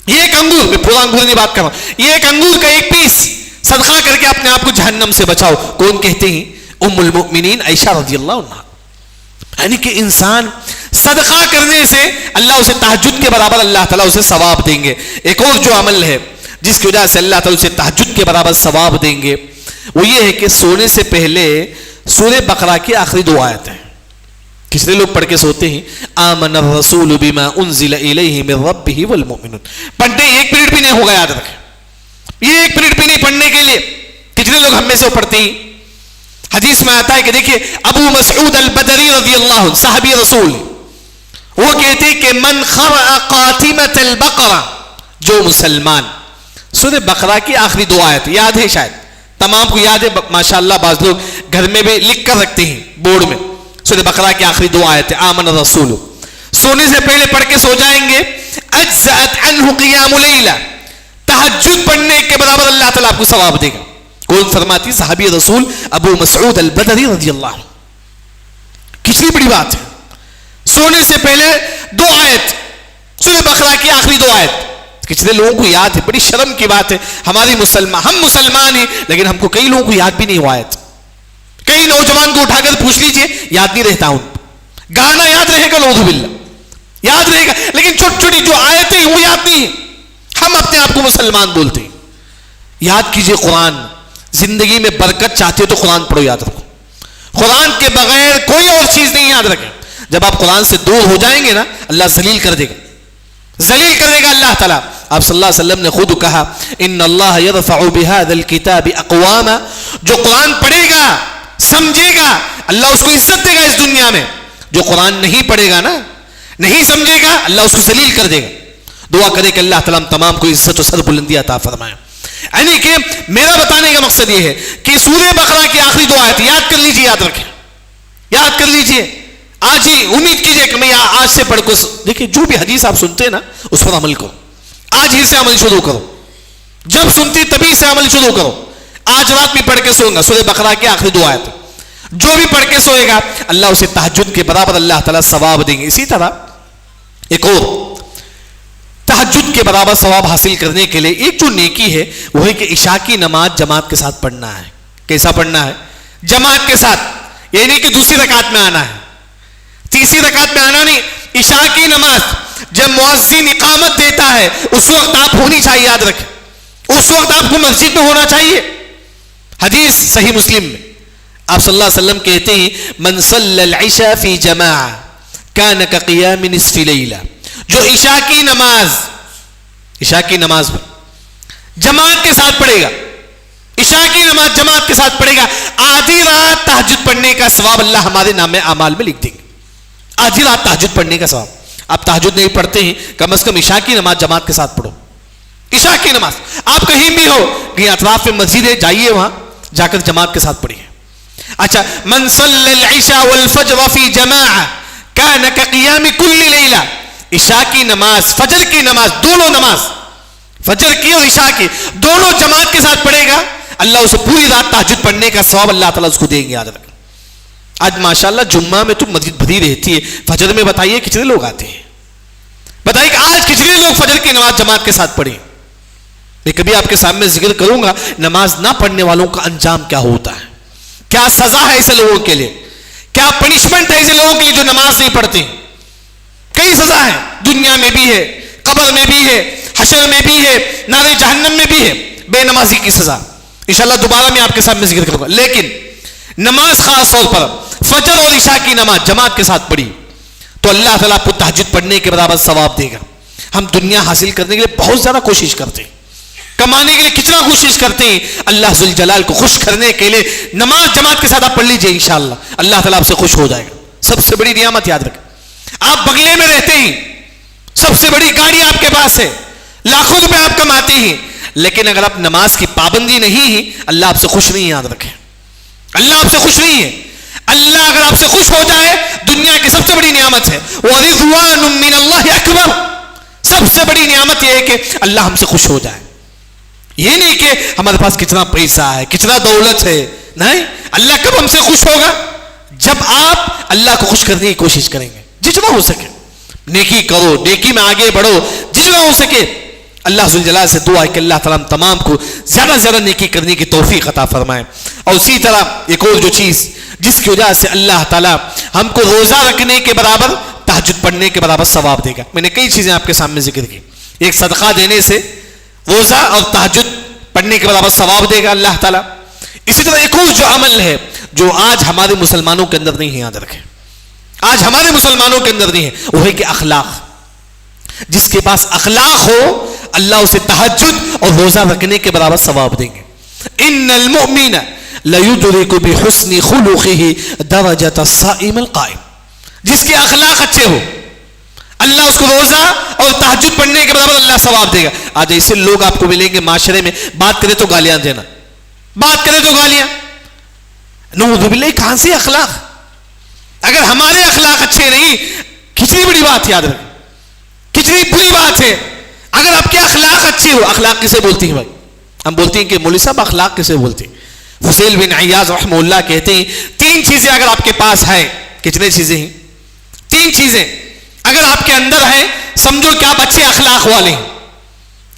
یہ ایک انگور, میں پورا انگور نہیں بات کر رہا ہوں, یہ ایک انگور کا ایک پیس صدقہ کر کے اپنے آپ کو جہنم سے بچاؤ. کون کہتے ہیں؟ ام المؤمنین عائشہ رضی اللہ عنہا. یعنی کہ انسان صدقہ کرنے سے اللہ اسے تہجد کے برابر اللہ تعالیٰ اسے ثواب دیں گے. ایک اور جو عمل ہے جس کی وجہ سے اللہ تعالیٰ اسے تہجد کے برابر ثواب دیں گے, وہ یہ ہے کہ سونے سے پہلے سورہ بقرہ کی آخری 2 آیت ہیں. کتنے لوگ پڑھ کے سوتے ہیں آمن الرسول بما انزل الیہ من ربہ والمؤمنون, پڑھنے 1 منٹ بھی نہیں ہوگا, یاد رکھیں یہ 1 منٹ بھی نہیں پڑھنے کے لیے. کتنے لوگ ہم میں سے پڑھتے ہیں؟ حدیث میں آتا ہے کہ دیکھیے ابو مسعود البدری رضی اللہ عنہ صحابی رسول, وہ کہتے کہ من قرأ قاتمۃ البقرہ, جو مسلمان سورہ بقرہ کی آخری 2 آیت یاد ہے, شاید تمام کو یاد ہے ماشاءاللہ, بعض لوگ گھر میں بھی لکھ کر رکھتے ہیں بورڈ میں, سورہ بقرہ کی آخری 2 آیت آمن الرسول, سونے سے پہلے پڑھ کے سو جائیں گے, اجزأت عنہ قیام لیلہ, تہجد پڑھنے کے برابر اللہ تعالیٰ آپ کو ثواب دے گا. کون فرماتی؟ صحابی رسول ابو مسعود البدری رضی اللہ عنہ. کتنی بڑی بات ہے, سونے سے پہلے 2 آیت سورہ بقرہ کی آخری 2 آیت. کتنے لوگوں کو یاد ہے؟ بڑی شرم کی بات ہے, ہم مسلمان ہیں لیکن ہم کو کئی لوگوں کو یاد بھی نہیں ہوا آیت. کئی نوجوان کو اٹھا کر پوچھ لیجئے, یاد نہیں رہتا ہوں. گانا یاد رہے گا, نعوذ باللہ یاد رہے گا, لیکن چھوٹی چھوٹی جو آیتیں وہ یاد نہیں ہیں. ہم اپنے آپ کو مسلمان بولتے ہیں. یاد کیجئے قرآن, زندگی میں برکت چاہتے ہو تو قرآن پڑھو, یاد رکھو قرآن کے بغیر کوئی اور چیز نہیں, یاد رکھیں. جب آپ قرآن سے دور ہو جائیں گے نا, اللہ ذلیل کر دے گا, ذلیل کر دے گا اللہ تعالیٰ. آپ صلی اللہ علیہ وسلم نے خود کہا ان اللہ یرفع بهذا الكتاب اقواما, جو قرآن پڑھے گا سمجھے گا اللہ اس کو عزت دے گا اس دنیا میں. جو قرآن نہیں پڑھے گا نا, نہیں سمجھے گا, اللہ اس کو ذلیل کر دے گا. دعا کرے کہ اللہ تعالیٰ ہم تمام کو عزت و سر بلندی عطا فرمائے. یعنی کہ میرا بتانے کا مقصد یہ ہے کہ سورہ بقرہ کی آخری 2 آیت یاد کر لیجیے, یاد رکھیں, یاد کر لیجیے. آج ہی امید کیجئے کہ میں آج سے پڑھ کو دیکھیں, جو بھی حدیث آپ سنتے ہیں نا اس پر عمل کرو. آج ہی سے عمل شروع کرو, جب سنتی تبھی سے عمل شروع کرو. آج رات بھی پڑھ کے سوؤں گا سورہ بقرہ کی آخری 2 آیت, جو بھی پڑھ کے سوئے گا اللہ اسے تہجد کے برابر اللہ تعالیٰ ثواب دیں گے. اسی طرح ایک اور تہجد کے برابر ثواب حاصل کرنے کے لیے ایک جو نیکی ہے وہ ہے کہ عشاء کی نماز جماعت کے ساتھ پڑھنا ہے. کیسا پڑھنا ہے؟ جماعت کے ساتھ, یہ نہیں کہ دوسری رکعت میں آنا ہے, تیسری رکعت میں آنا نہیں. عشاء کی نماز جب مؤذن اقامت دیتا ہے اس وقت آپ ہونی چاہیے, یاد رکھیں اس وقت آپ کو مسجد میں ہونا چاہیے. حدیث صحیح مسلم میں آپ صلی اللہ علیہ وسلم کہتے ہیں من صلی العشاء فی جماعہ کان کقیام نصف لیلہ, جو عشاء کی نماز جماعت کے ساتھ پڑھے گا, عشاء کی نماز جماعت کے ساتھ پڑھے گا, آدھی رات تہجد پڑھنے کا ثواب اللہ ہمارے نام اعمال میں لکھ دیں گے. آدھی رات تہجد پڑھنے کا ثواب. آپ تہجد نہیں پڑھتے ہیں, کم از کم عشاء کی نماز جماعت کے ساتھ پڑھو. عشاء کی نماز آپ کہیں بھی ہو, کہیں اطراف میں مسجد ہے, جائیے وہاں جا کر جماعت کے ساتھ پڑھیے. اچھا, من صلی العشاء والفجر فی جماعہ کان کقیام کل لیلہ, عشاء کی نماز فجر کی نماز دونوں نماز فجر کی اور عشاء کی دونوں جماعت کے ساتھ پڑھے گا, اللہ اسے پوری رات تہجد پڑھنے کا ثواب اللہ تعالیٰ اس کو دیں گے. یاد رکھیں آج ماشاءاللہ جمعہ میں تو مسجد بھری رہتی ہے, فجر میں بتائیے کتنے لوگ آتے ہیں؟ بتائیے کہ آج کتنے لوگ فجر کی نماز جماعت کے ساتھ پڑھیں؟ میں کبھی آپ کے سامنے ذکر کروں گا نماز نہ پڑھنے والوں کا انجام کیا ہوتا ہے، کیا سزا ہے ایسے لوگوں کے لیے، کیا پنشمنٹ ہے ایسے لوگوں کے لیے جو نماز نہیں پڑھتے. کئی سزا ہے، دنیا میں بھی ہے، قبر میں بھی ہے، حشر میں بھی ہے، نار جہنم میں بھی ہے بے نمازی کی سزا. انشاءاللہ دوبارہ میں آپ کے سامنے ذکر کروں گا. لیکن نماز خاص طور پر فجر اور عشاء کی نماز جماعت کے ساتھ پڑھی تو اللہ تعالیٰ آپ کو تہجد پڑھنے کے برابر ثواب دے گا. ہم دنیا حاصل کرنے کے لیے بہت زیادہ کوشش کرتے ہیں، کمانے کے لیے کتنا کوشش کرتے ہیں، اللہ ذوالجلال کو خوش کرنے کے لیے نماز جماعت کے ساتھ آپ پڑھ لیجئے، انشاءاللہ اللہ تعالیٰ آپ سے خوش ہو جائے گا. سب سے بڑی نعمت یاد رکھیں، آپ بنگلے میں رہتے ہیں، سب سے بڑی گاڑی آپ کے پاس ہے، لاکھوں روپے آپ کماتے ہیں، لیکن اگر آپ نماز کی پابندی نہیں ہے اللہ آپ سے خوش نہیں ہے. یاد رکھیں اللہ آپ سے خوش نہیں ہے. اللہ اگر آپ سے خوش ہو جائے دنیا کی سب سے بڑی نعمت ہے. وَرِضْوَانٌ مِّنَ اللَّهِ أَكْبَرُ. سب سے بڑی نعمت یہ ہے کہ اللہ ہم سے خوش ہو جائے. یہ نہیں کہ ہمارے پاس کتنا پیسہ ہے، کتنا دولت ہے، نہیں. اللہ کب ہم سے خوش ہوگا؟ جب آپ اللہ کو خوش کرنے کی کوشش کریں گے. جتنا ہو سکے نیکی کرو، نیکی میں آگے بڑھو، جتنا ہو سکے. اللہ ذوالجلال سے دعا ہے کہ اللہ تعالیٰ ہم تمام کو زیادہ سے زیادہ نیکی کرنے کی توفیق عطا فرمائے. اور اسی طرح ایک اور جو چیز جس کی وجہ سے اللہ تعالیٰ ہم کو روزہ رکھنے کے برابر تہجد پڑھنے کے برابر ثواب دے گا. میں نے کئی چیزیں آپ کے سامنے ذکر کی. ایک صدقہ دینے سے روزہ اور تہجد پڑھنے کے برابر ثواب دے گا اللہ تعالیٰ. اسی طرح ایک اور جو عمل ہے جو آج ہمارے مسلمانوں کے اندر نہیں ہے، یاد رکھیں آج ہمارے مسلمانوں کے اندر نہیں ہے، وہ ہے کہ اخلاق. جس کے پاس اخلاق ہو اللہ اسے تہجد اور روزہ رکھنے کے برابر ثواب دیں گے. ان المؤمن لیدرک بحسن خلقہ درجۃ الصائم القائم. جس کے اخلاق اچھے ہو اللہ اس کو روزہ اور تہجد پڑھنے کے برابر اللہ ثواب دے گا. آج ایسے لوگ آپ کو ملیں گے معاشرے میں، بات کرے تو گالیاں دینا، بات کرے تو گالیاں. نعوذ باللہ، کہاں سے اخلاق؟ اگر ہمارے اخلاق اچھے نہیں، کتنی بڑی بات، یاد رکھیں کتنی بری بات ہے. اگر آپ کے اخلاق اچھے ہو، اخلاق کسے بولتی ہیں بھائی؟ ہم بولتے ہیں کہ مولوی صاحب اخلاق کسے بولتے ہیں؟ فضیل بن عیاض رحمہ اللہ کہتے ہیں 3 چیزیں اگر آپ کے پاس ہیں. کتنے چیزیں ہیں؟ 3 چیزیں اگر آپ کے اندر ہیں سمجھو کہ آپ اچھے اخلاق والے ہیں،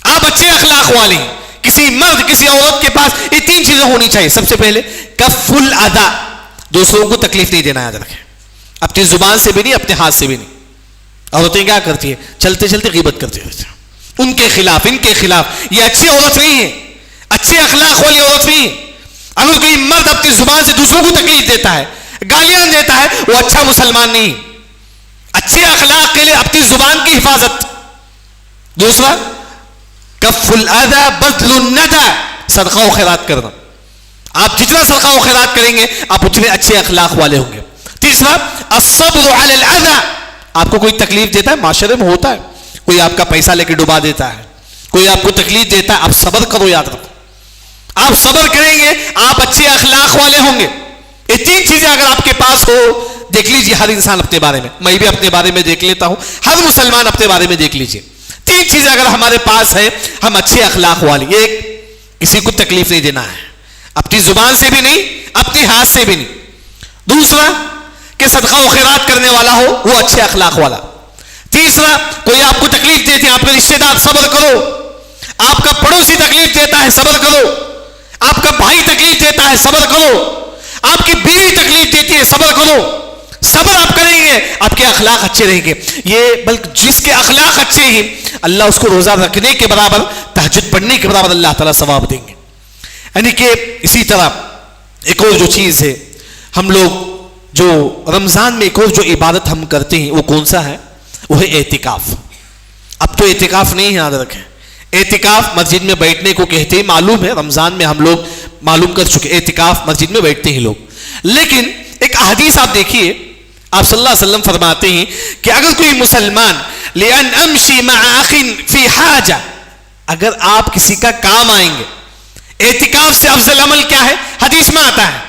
آپ اچھے اخلاق والے ہیں. کسی مرد کسی عورت کے پاس یہ 3 چیزیں ہونی چاہیے. سب سے پہلے کف الاذی، دوسروں کو تکلیف نہیں دینا. یاد رکھیں اپنی زبان سے بھی نہیں، اپنے ہاتھ سے بھی نہیں. عورتیں کیا کرتی ہیں؟ چلتے چلتے غیبت کرتی ہیں ان کے خلاف، ان کے خلاف. یہ اچھی عورت نہیں ہے، اچھے اخلاق والی عورت نہیں ہے. اگر کوئی مرد اپنی زبان سے دوسروں کو تکلیف دیتا ہے، گالیاں دیتا ہے، وہ اچھا مسلمان نہیں. اچھے اخلاق کے لیے اپنی زبان کی حفاظت. دوسرا کف الاذی بذل الندی، صدقہ و خیرات کرنا. آپ جتنا صدقہ و خیرات کریں گے آپ اتنے اچھے اخلاق والے ہوں گے. تیسرا الصبر علی الاذی، آپ کو کوئی تکلیف دیتا ہے، معاشرے میں ہوتا ہے، کوئی آپ کا پیسہ لے کے ڈبا دیتا ہے، کوئی آپ کو تکلیف دیتا ہے، آپ صبر کرو. یاد رکھو آپ صبر کریں گے آپ اچھے اخلاق والے ہوں گے. یہ 3 چیزیں اگر آپ کے پاس ہو، دیکھ لیجیے ہر انسان اپنے بارے میں بھی اپنے بارے میں دیکھ لیتا ہوں، ہر مسلمان اپنے بارے میں دیکھ لیجیے. 3 چیزیں اگر ہمارے پاس ہیں، ہم اچھے اخلاق والے. ایک، کسی کو تکلیف نہیں دینا ہے، اپنی زبان سے بھی نہیں، اپنے ہاتھ سے بھی نہیں. دوسرا کہ صدقہ و خیرات کرنے والا ہو، وہ اچھے اخلاق والا. تیسرا کوئی آپ کو تکلیف دیتے ہیں، آپ کے رشتے دار، صبر کرو. آپ کا پڑوسی تکلیف دیتا ہے، صبر کرو. آپ کا بھائی تکلیف دیتا ہے، صبر کرو. آپ کی بیوی تکلیف دیتی ہے، صبر کرو. صبر آپ کریں گے آپ کے اخلاق اچھے رہیں گے. یہ بلکہ جس کے اخلاق اچھے ہیں اللہ اس کو روزہ رکھنے کے برابر، تہجد پڑھنے کے برابر اللہ تعالیٰ ثواب دیں گے. یعنی کہ اسی طرح ایک اور جو چیز ہے، ہم لوگ جو رمضان میں ایک اور جو عبادت ہم کرتے ہیں وہ کون سا ہے؟ وہ ہے اعتکاف. اب تو اعتکاف نہیں ہے، یاد رکھیں اعتکاف مسجد میں بیٹھنے کو کہتے ہیں. معلوم ہے رمضان میں ہم لوگ معلوم کر چکے اعتکاف مسجد میں بیٹھتے ہیں لوگ. لیکن ایک حدیث آپ دیکھیے، آپ صلی اللہ علیہ وسلم فرماتے ہیں کہ اگر کوئی مسلمان لأن امشی مع اخ فی حاجہ، اگر آپ کسی کا کام آئیں گے. اعتکاف سے افضل عمل کیا ہے؟ حدیث میں آتا ہے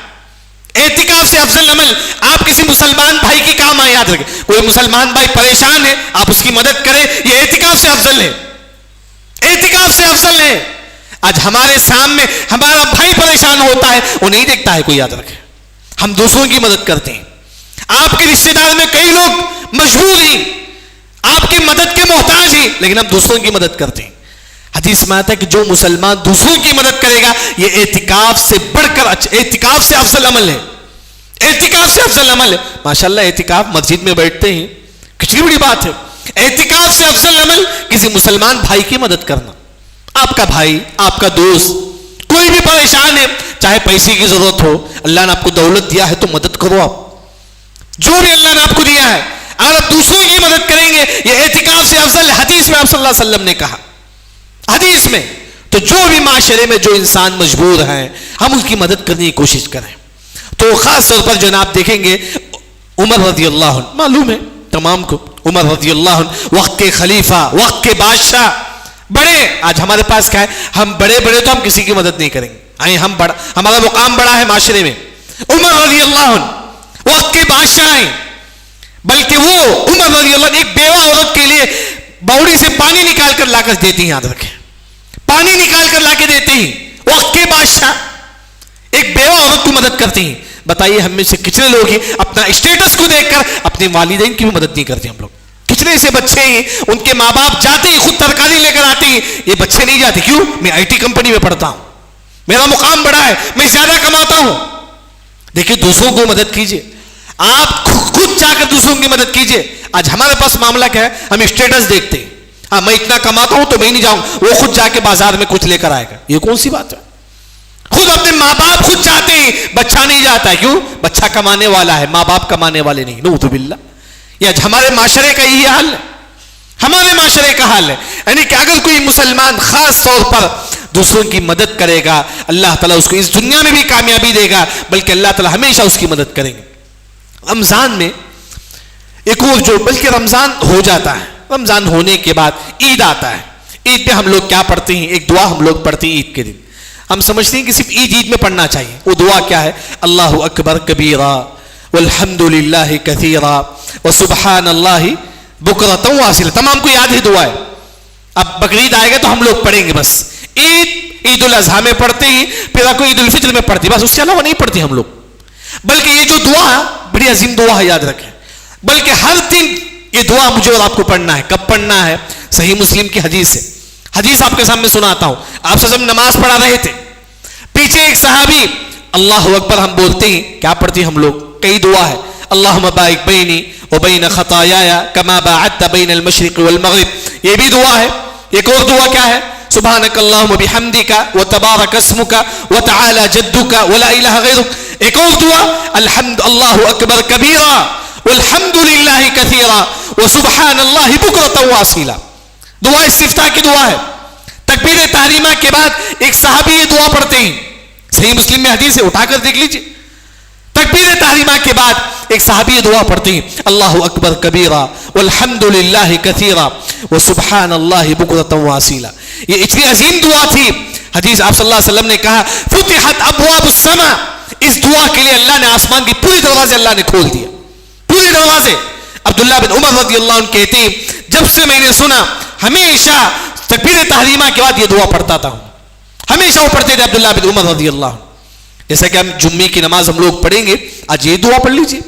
اعتکاف سے افضل عمل آپ کسی مسلمان بھائی کی کام آئے. یاد رکھیں کوئی مسلمان بھائی پریشان ہے آپ اس کی مدد کریں، یہ اعتکاف سے افضل ہے. اعتکاف سے افضل ہے. آج ہمارے سامنے ہمارا بھائی پریشان ہوتا ہے، وہ نہیں دیکھتا ہے کوئی. یاد رکھیں ہم دوسروں کی مدد کرتے ہیں. آپ کے رشتے دار میں کئی لوگ مجبور ہیں، آپ کی مدد کے محتاج ہیں، لیکن ہم دوسروں کی مدد کرتے ہیں. حدیث میں آتا ہے کہ جو مسلمان دوسروں کی مدد کرے گا یہ اعتکاف سے بڑھ کر اعتکاف سے افضل عمل ہے. اعتکاف سے افضل عمل ہے. ماشاءاللہ اعتکاف مسجد میں بیٹھتے ہیں کتنی بڑی بات ہے. اعتکاف سے افضل عمل کسی مسلمان بھائی کی مدد کرنا. آپ کا بھائی, آپ کا دوست کوئی بھی پریشان ہے, چاہے پیسے کی ضرورت ہو, اللہ نے آپ کو دولت دیا ہے تو مدد کرو. آپ جو بھی اللہ نے آپ کو دیا ہے اگر آپ دوسروں کی مدد کریں گے یہ اعتکاف سے افضل. حدیث میں آپ صلی اللہ علیہ وسلم نے کہا, حدیث میں. تو جو بھی معاشرے میں جو انسان مجبور ہیں ہم اس کی مدد کرنے کی کوشش کریں. تو خاص طور پر جناب دیکھیں گے عمر رضی اللہ عنہ, معلوم ہے تمام کو, عمر رضی اللہ عنہ وقت کے خلیفہ, وقت کے بادشاہ, بڑے. آج ہمارے پاس کیا ہے, ہم بڑے بڑے تو ہم کسی کی مدد نہیں کریں گے, ہم بڑا, ہمارا مقام بڑا ہے معاشرے میں. عمر رضی اللہ عنہ وقت کے بادشاہ ہیں, بلکہ وہ عمر رضی اللہ عنہ ایک بیوہ عورت کے لیے باوڑی سے پانی نکال کر لا کر دیتی ہیں. یاد رکھیں, پانی نکال کر لا کے دیتے ہیں. وقت کے بادشاہ ایک بیوہ عورت کو مدد کرتی ہیں. بتائیے ہم میں سے کتنے لوگ ہیں اپنا اسٹیٹس کو دیکھ کر اپنے والدین کی بھی مدد نہیں کرتے. ہم لوگ کتنے ایسے بچے ہیں ان کے ماں باپ جاتے ہیں خود ترکاری لے کر آتے ہیں, یہ بچے نہیں جاتے. کیوں؟ میں آئی ٹی کمپنی میں پڑھتا ہوں, میرا مقام بڑا ہے, میں زیادہ کماتا ہوں. دیکھیے دوسروں کو مدد کیجیے, آپ خود جا کر دوسروں کی مدد کیجیے. آج ہمارے پاس معاملہ کیا ہے, ہم اسٹیٹس دیکھتے ہیں. ہاں میں اتنا کماتا ہوں تو میں نہیں جاؤں, وہ خود جا کے بازار میں کچھ لے کر آئے گا. یہ کون سی بات ہے؟ خود اپنے ماں باپ خود جاتے ہیں, بچہ نہیں جاتا. کیوں؟ بچہ کمانے والا ہے, ماں باپ کمانے والے نہیں. نعوذ باللہ. یہ ہمارے معاشرے کا یہی حال ہے, ہمارے معاشرے کا حال ہے. یعنی کہ اگر کوئی مسلمان خاص طور پر دوسروں کی مدد کرے گا اللہ تعالیٰ اس کو اس دنیا میں بھی کامیابی دے گا, بلکہ اللہ تعالیٰ ہمیشہ اس کی مدد کریں گے. رمضان میں ایک اور جو, بلکہ رمضان ہو جاتا ہے, رمضان ہونے کے بعد عید آتا ہے. عید پہ ہم لوگ کیا پڑھتے ہیں, ایک دعا ہم لوگ پڑھتے ہیں عید کے دن. ہم سمجھتے ہیں کہ صرف عید میں پڑھنا چاہیے. وہ دعا کیا ہے؟ اللہ اکبر کبیرا والحمد للہ کثیرا وسبحان اللہ بکرۃ واصیلا. تمام کو یاد ہے دعا ہے. اب بقرعید آئے گا تو ہم لوگ پڑھیں گے. بس عید الاضحیٰ میں پڑھتے ہیں, پھر کوئی عید الفطر میں پڑھتے ہیں, بس اس کے علاوہ نہیں پڑھتے ہم لوگ. بلکہ یہ جو دعا بڑی عظیم دعا ہے, یاد رکھیں. بلکہ ہر دن یہ دعا مجھے اور آپ کو پڑھنا ہے. کب پڑھنا ہے؟ صحیح مسلم کی حدیث ہے. حدیث آپ کے سامنے سناتا ہوں. آپ سب نماز پڑھا رہے تھے, پیچھے ایک صحابی اللہ اکبر ہم بولتے ہیں, کیا پڑھتے ہیں ہم لوگ؟ کئی دعا ہے. اللہم بارک بینی وبین خطایایا کما باعدت بین المشرق والمغرب, یہ بھی دعا ہے. ایک اور دعا کیا ہے؟ سبحانک اللہم بحمدک وتبارک اسمک وتعالی جدک ولا الہ غیرک. ایک اور دعا الحمد اللہ اکبر کبیرا والحمد للہ کثیرا وسبحان اللہ بکرۃ واصیلا. دعا استفتاح کی دعا ہے. تکبیر تحریمہ کے بعد ایک صحابی یہ دعا پڑھتے ہیں, صحیح مسلم میں حدیث ہے, اٹھا کر دیکھ لیجیے. تکبیر تحریمہ کے بعد ایک صحابی یہ دعا پڑھتے ہیں اللہ اکبر کبیرا والحمد للہ کثیرا وسبحان اللہ بکرۃ واصیلا. یہ اتنی عظیم دعا تھی. حدیث آپ صلی اللہ علیہ وسلم نے کہا فتحت ابواب السماء, اس دعا کے لیے اللہ نے آسمان کی پوری دروازے اللہ نے کھول دیا, پورے دروازے. عبداللہ بن عمر رضی اللہ عنہ کہتے ہیں جب سے میں نے سنا ہمیشہ تکبیر تحریمہ کے بعد یہ دعا پڑھتا تھا, ہمیشہ وہ پڑھتے تھے عبداللہ بن عمر رضی اللہ عنہ. جیسا کہ ہم جمعے کی نماز ہم لوگ پڑھیں گے, آج یہ دعا پڑھ لیجیے.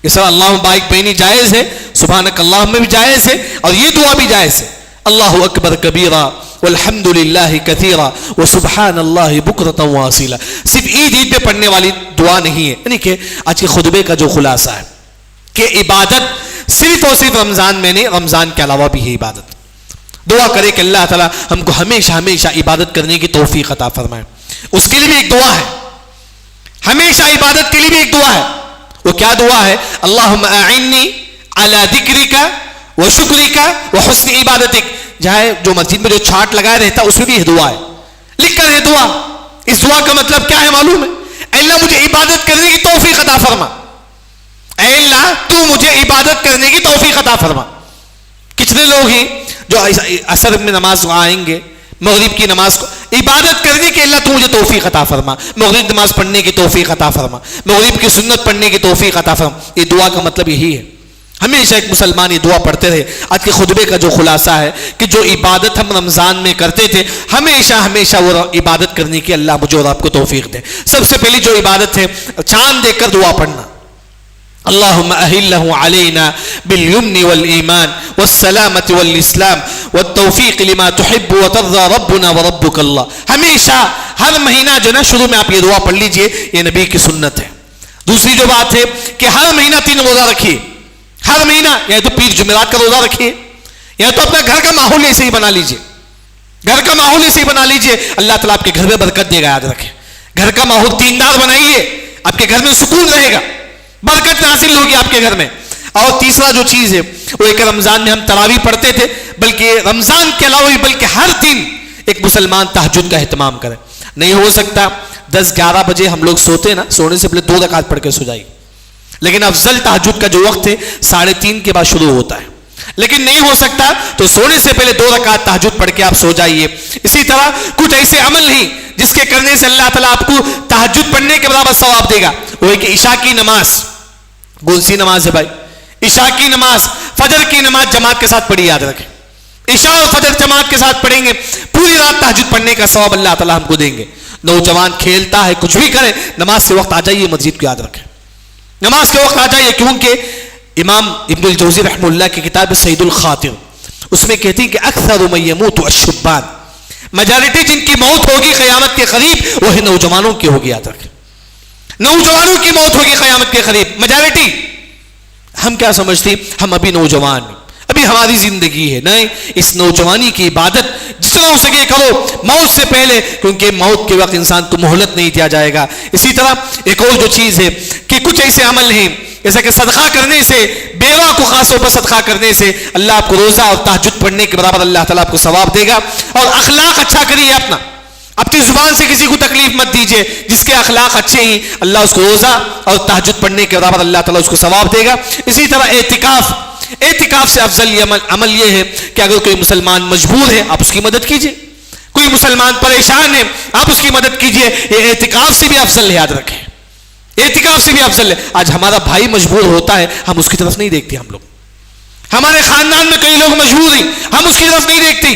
اس طرح اللہم بارک بینی جائز ہے, سبحانک اللہم میں بھی جائز ہے, اور یہ دعا بھی جائز ہے. اللہ اکبر کبیرا والحمد للہ کثیرا وسبحان اللہ بکرۃ واصیلا. صرف عید پہ پڑھنے والی دعا نہیں ہے. یعنی کہ آج کے خطبے کا جو خلاصہ ہے کہ عبادت صرف اور صرف رمضان میں نہیں, رمضان کے علاوہ بھی ہے عبادت. دعا کرے کہ اللہ تعالیٰ ہم کو ہمیشہ ہمیشہ عبادت کرنے کی توفیق عطا فرمائے. اس کے لیے بھی ایک دعا ہے, ہمیشہ عبادت کے لیے بھی ایک دعا ہے. وہ کیا دعا ہے؟ اللہم اعنی علی ذکرک وشکرک وحسن عبادتک. جہاں جو مسجد میں جو چھاٹ لگایا رہتا اس میں بھی یہ دعا ہے, لکھ کر یہ دعا. اس دعا کا مطلب کیا ہے معلوم ہے؟ اے اللہ مجھے عبادت کرنے کی توفیق عطا فرما, اے اللہ تو مجھے عبادت کرنے کی توفیق عطا فرما. کتنے لوگ ہیں جو عصر میں نماز آئیں گے, مغرب کی نماز کو عبادت کرنے کے اللہ تو مجھے توفیق عطا فرما, مغرب نماز پڑھنے کی توفیق عطا فرما, مغرب کی سنت پڑھنے کی توفیق عطا فرما. یہ دعا کا مطلب یہی ہے. ہمیشہ ایک مسلمان یہ دعا پڑھتے رہے. آج کے خطبے کا جو خلاصہ ہے کہ جو عبادت ہم رمضان میں کرتے تھے ہمیشہ ہمیشہ وہ عبادت کرنے کی اللہ مجھے اور آپ کو توفیق دے. سب سے پہلی جو عبادت ہے چاند دیکھ کر دعا پڑھنا. اللهم أهله علينا باليمن والإيمان والسلامة والإسلام والتوفيق لما تحب وترضى ربنا وربك اللہ. ہمیشہ ہر مہینہ جو نا شروع میں آپ یہ دعا پڑھ لیجئے، یہ نبی کی سنت ہے. دوسری جو بات ہے کہ ہر مہینہ 3 روزہ رکھیے. ہر مہینہ یا تو پیر جمعرات کا روزہ رکھیے، یا تو اپنا گھر کا ماحول ایسے ہی بنا لیجئے. گھر کا ماحول ایسے ہی بنا لیجئے، اللہ تعالیٰ آپ کے گھر میں برکت دے گا. یاد رکھیں، گھر کا ماحول دیندار بنائیے، آپ کے گھر میں سکون رہے گا، برکت حاصل ہوگی آپ کے گھر میں. اور تیسرا جو چیز ہے وہ ایک رمضان میں ہم تراویح پڑھتے تھے، بلکہ رمضان کے علاوہ بھی بلکہ ہر دن ایک مسلمان تہجد کا اہتمام کرے. نہیں ہو سکتا 10-11 بجے ہم لوگ سوتے نا، سونے سے پہلے 2 رکعت پڑھ کے سو جائیے. لیکن افضل تہجد کا جو وقت ہے 3:30 کے بعد شروع ہوتا ہے. لیکن نہیں ہو سکتا تو سونے سے پہلے 2 رکعت تہجد پڑھ کے آپ سو جائیے. اسی طرح کچھ ایسے عمل ہیں جس کے کرنے سے اللہ تعالیٰ آپ کو تہجد پڑھنے کے برابر ثواب دے گا. وہ ہے کہ عشاء کی نماز، کون سی نماز ہے بھائی؟ عشاء کی نماز. فجر کی نماز جماعت کے ساتھ پڑھی، یاد رکھیں. عشاء اور فجر جماعت کے ساتھ پڑھیں گے، پوری رات تہجد پڑھنے کا ثواب اللہ تعالیٰ ہم کو دیں گے. نوجوان کھیلتا ہے، کچھ بھی کرے، نماز سے وقت آ جائیے مسجد کو. یاد رکھیں، نماز کے وقت آ جائیے. کیونکہ امام ابن الجوزی رحمہ اللہ کی کتاب سید الخاطر، اس میں کہتی ہیں کہ اکثر من یموت الشبان، میجارٹی جن کی موت ہوگی قیامت کے قریب وہ ہے نوجوانوں کی ہوگی. یاد رکھیں، نوجوانوں کی موت ہوگی قیامت کے قریب. میجارٹی ہم کیا سمجھتے، ہم ابھی نوجوان ہیں، ابھی ہماری زندگی ہے. نہیں، اس نوجوانی کی عبادت جتنا ہو سکے کرو موت سے پہلے، کیونکہ موت کے وقت انسان کو مہلت نہیں دیا جائے گا. اسی طرح ایک اور جو چیز ہے کہ کچھ ایسے عمل ہیں جیسا کہ صدقہ کرنے سے، بیوہ کو خاص طور پر صدقہ کرنے سے اللہ آپ کو روزہ اور تہجد پڑھنے کے برابر اللہ تعالیٰ آپ کو ثواب دے گا. اور اخلاق اچھا کریے اپنا، اپنی زبان سے کسی کو تکلیف مت دیجیے. جس کے اخلاق اچھے ہیں اللہ اس کو روزہ اور تہجد پڑھنے کے برابر اللہ تعالیٰ اس کو ثواب دے گا. اسی طرح اعتکاف سے افضل عمل یہ ہے کہ اگر کوئی مسلمان مجبور ہے آپ اس کی مدد کیجیے، کوئی مسلمان پریشان ہے آپ اس کی مدد کیجیے. یہ اعتکاف سے بھی افضل ہے. یاد رکھیں، اعتکاف سے بھی افضل ہے. آج ہمارا بھائی مجبور ہوتا ہے، ہم اس کی طرف نہیں دیکھتے. ہم لوگ، ہمارے خاندان میں کئی لوگ مجبور ہیں، ہم اس کی طرف نہیں دیکھتے.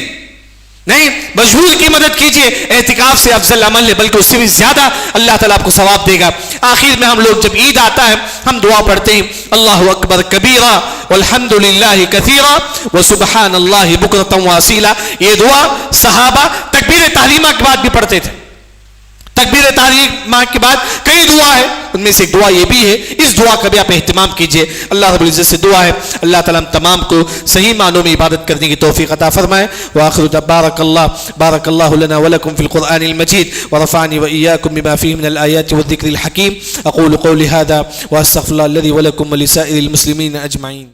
نہیں، مجبور کی مدد کیجیے. اعتکاف سے افضل عمل ہے، بلکہ اس سے بھی زیادہ اللہ تعالیٰ آپ کو ثواب دے گا. آخر میں ہم لوگ جب عید آتا ہے ہم دعا پڑھتے ہیں، اللہ اکبر کبیرہ والحمد للہ کثیرہ وسبحان اللہ بکرۃ واصیلا. یہ دعا صحابہ تکبیر تحریمہ کے بعد بھی پڑھتے تھے. تکبیر تحریمہ کے بعد کئی دعا ہے، ان میں سے ایک دعا یہ بھی ہے. اس دعا کا بھی آپ اہتمام کیجئے. اللہ رب العزت سے دعا ہے اللہ تعالیٰ ہم تمام کو صحیح معنوں میں عبادت کرنے کی توفیق عطا فرمائے. وآخر بارک اللہ لنا ولکم فی القرآن المجید ورفعنی وإیاکم بما فیہ من الآیات والذکر الحکیم. اقول قولی هذا واستغفر اللہ الذی ولکم ولسائر المسلمین اجمعین.